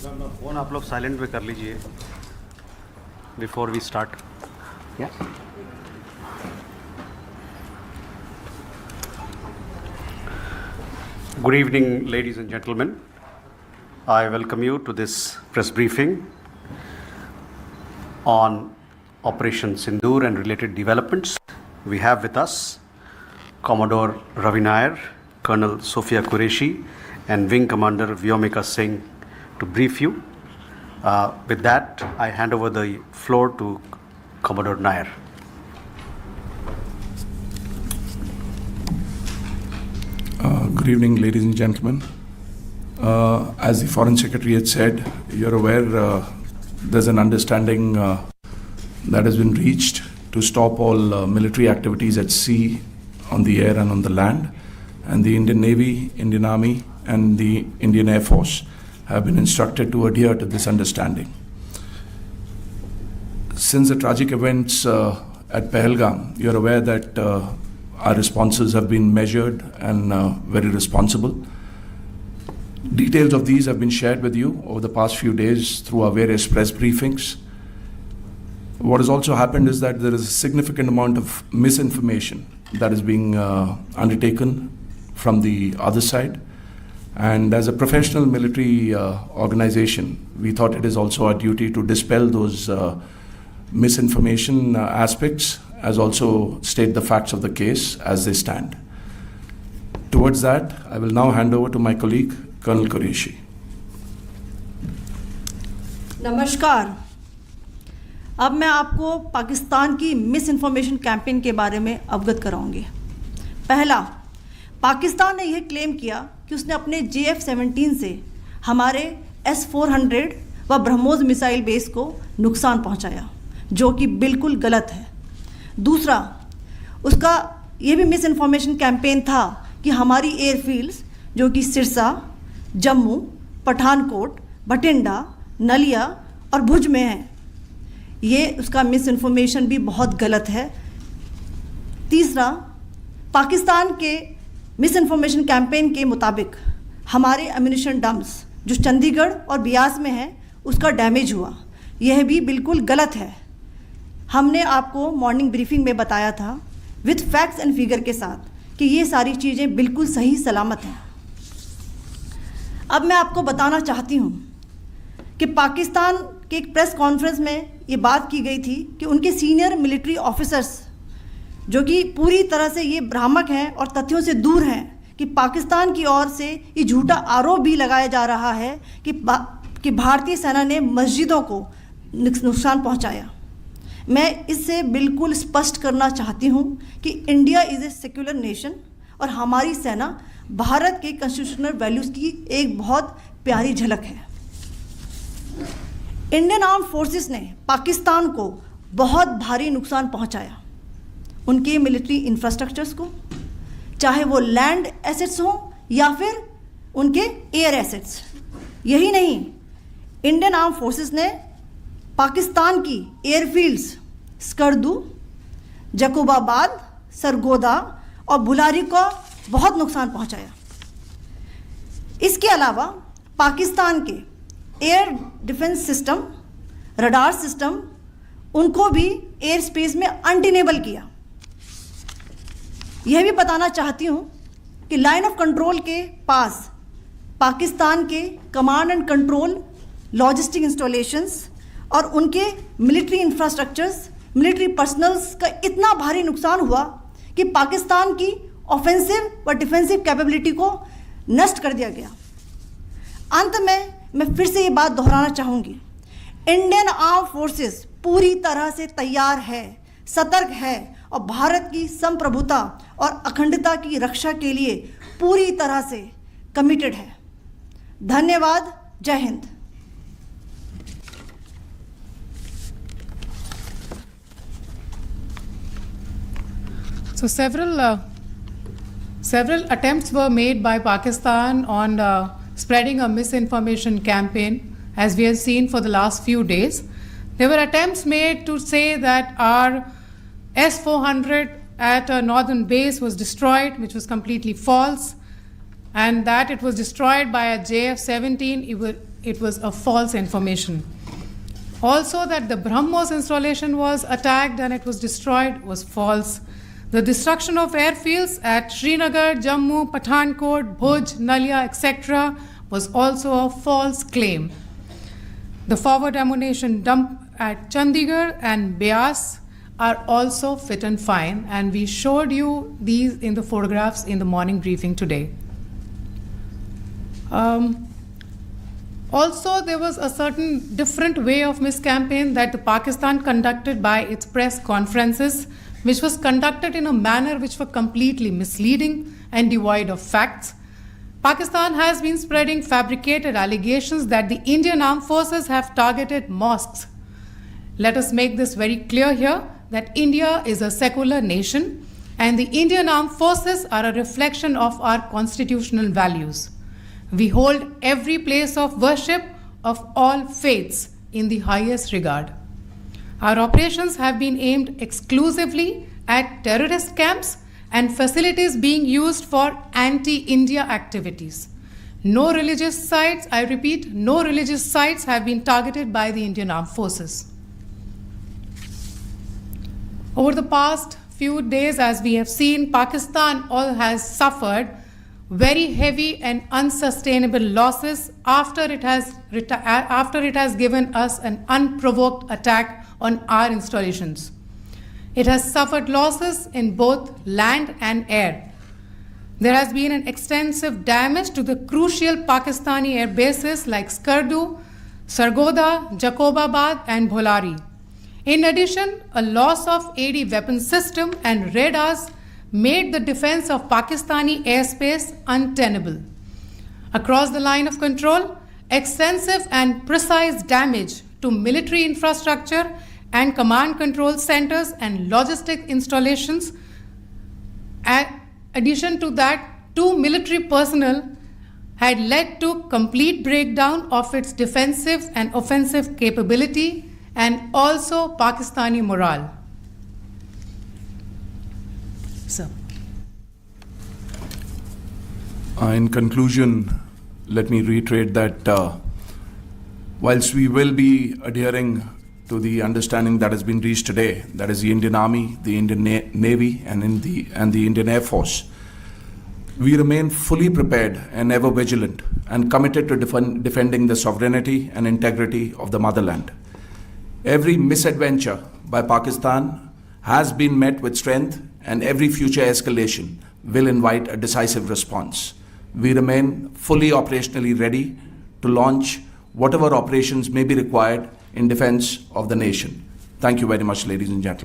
Phone आप लोग silent पे कर लीजिए before we start. Good evening, ladies and gentlemen. I welcome you to this press briefing on Operation Sindoor and related developments. We have with us Commodore Ravi Nair, Colonel Sophia Qureshi, and Wing Commander Vyomika Singh to brief you. With that, I hand over the floor to Commodore Nair. Good evening, ladies and gentlemen. As the Foreign Secretary had said, you're aware there's an understanding that has been reached to stop all military activities at sea, on the air and on the land. And the Indian Navy, Indian Army and the Indian Air Force have been instructed to adhere to this understanding. Since the tragic events at Pahalgam, you're aware that our responses have been measured and very responsible. Details of these have been shared with you over the past few days through our various press briefings. What has also happened is that there is a significant amount of misinformation that is being undertaken from the other side. And as a professional military organization, we thought it is also our duty to dispel those misinformation aspects, as also state the facts of the case as they stand. Towards that, I will now hand over to my colleague, Colonel Qureshi. नमस्कार. अब मैं आपको पाकिस्तान की miss information campaign के बारे में अवगत कराऊंगी. पहला, पाकिस्तान ने यह क्लेम किया कि उसने अपने JF-17 से हमारे S-400 व ब्रह्मोस मिसाइल बेस को नुकसान पहुंचाया, जो कि बिल्कुल गलत है. दूसरा, उसका यह भी मिस इन्फॉर्मेशन कैंपेन था कि हमारी एयरफील्ड्स जो कि सिरसा, जम्मू, पठानकोट, भटिंडा, नलिया और भुज में हैं. ये उसका मिस इन्फॉर्मेशन भी बहुत गलत है. तीसरा, पाकिस्तान के मिस इन्फॉर्मेशन कैंपेन के मुताबिक हमारे एम्यूनिशन डम्प्स जो चंडीगढ़ और बियास में हैं उसका डैमेज हुआ. यह भी बिल्कुल गलत है. हमने आपको मॉर्निंग ब्रीफिंग में बताया था विथ फैक्ट्स एंड फिगर के साथ कि ये सारी चीज़ें बिल्कुल सही सलामत हैं. अब मैं आपको बताना चाहती हूँ कि पाकिस्तान के एक प्रेस कॉन्फ्रेंस में ये बात की गई थी कि उनके सीनियर मिलिट्री ऑफिसर्स जो कि पूरी तरह से ये भ्रामक हैं और तथ्यों से दूर हैं कि पाकिस्तान की ओर से ये झूठा आरोप भी लगाया जा रहा है कि भारतीय सेना ने मस्जिदों को नुकसान पहुंचाया. मैं इससे बिल्कुल स्पष्ट करना चाहती हूं कि India is a secular nation और हमारी सेना भारत के कॉन्स्टिट्यूशनल वैल्यूज़ की एक बहुत प्यारी झलक है. इंडियन आर्म फोर्सेस ने पाकिस्तान को बहुत भारी नुकसान पहुंचाया. उनके मिलिट्री इंफ्रास्ट्रक्चर्स को, चाहे वो लैंड एसेट्स हों या फिर उनके एयर एसेट्स. यही नहीं, इंडियन आर्म फोर्सेस ने पाकिस्तान की एयरफील्ड्स स्कर्दू, जकोबाबाद, सरगोदा और बुलारी को बहुत नुकसान पहुंचाया. इसके अलावा पाकिस्तान के air defence system, radar system, उनको भी एयर स्पेस में अनटेनेबल किया. यह भी बताना चाहती हूँ कि लाइन ऑफ कंट्रोल के पास पाकिस्तान के command and control logistic installations और उनके मिलिट्री इंफ्रास्ट्रक्चर्स, मिलिट्री पर्सनल्स का इतना भारी नुकसान हुआ कि पाकिस्तान की ऑफेंसिव व डिफेंसिव कैपेबिलिटी को नष्ट कर दिया गया. अंत में मैं फिर से ये बात दोहराना चाहूँगी, इंडियन आर्म फोर्सेस पूरी तरह से तैयार है, सतर्क है और भारत की संप्रभुता और अखंडता की रक्षा के लिए पूरी तरह से कमिटेड है. धन्यवाद. जय Hind. So several attempts were made by Pakistan on spreading a misinformation campaign, as we have seen for the last few days. There were attempts made to say that our S-400 at a northern base was destroyed, which was completely false, and that it was destroyed by a JF-17. it was a false information. Also, that the BrahMos installation was attacked and it was destroyed was false. The destruction of airfields at Srinagar, Jammu, Pathankot, Bhuj, Nalia, etc. was also a false claim. The forward ammunition dump at Chandigarh and Beas are also fit and fine, and we showed you these in the photographs in the morning briefing today. Also, there was a certain different way of miscampaign that the Pakistan conducted by its press conferences, which was conducted in a manner which were completely misleading and devoid of facts. Pakistan has been spreading fabricated allegations that the Indian armed forces have targeted mosques. Let us make this very clear here that India is a secular nation and the Indian armed forces are a reflection of our constitutional values. We hold every place of worship of all faiths in the highest regard. Our operations have been aimed exclusively at terrorist camps and facilities being used for anti-India activities. No religious sites, I repeat, no religious sites have been targeted by the Indian armed forces. Over the past few days, as we have seen, Pakistan has suffered very heavy and unsustainable losses after it has given us an unprovoked attack on our installations. It has suffered losses in both land and air. There has been an extensive damage to the crucial Pakistani air bases like Skardu, Sargodha, Jacobabad and Bholari. In addition, a loss of AD weapon system and radars made the defense of Pakistani airspace untenable. Across the line of control, extensive and precise damage to military infrastructure and command control centers and logistic installations. In addition to that, 2 military personnel had led to complete breakdown of its defensive and offensive capability and also Pakistani morale. Sir. In conclusion, let me reiterate that whilst we will be adhering to the understanding that has been reached today, that is the Indian Army, the Indian Navy, and the Indian Air Force, we remain fully prepared and ever vigilant and committed to defending the sovereignty and integrity of the motherland. Every misadventure by Pakistan has been met with strength, and every future escalation will invite a decisive response. We remain fully operationally ready to launch whatever operations may be required in defense of the nation. Thank you very much, ladies and gentlemen.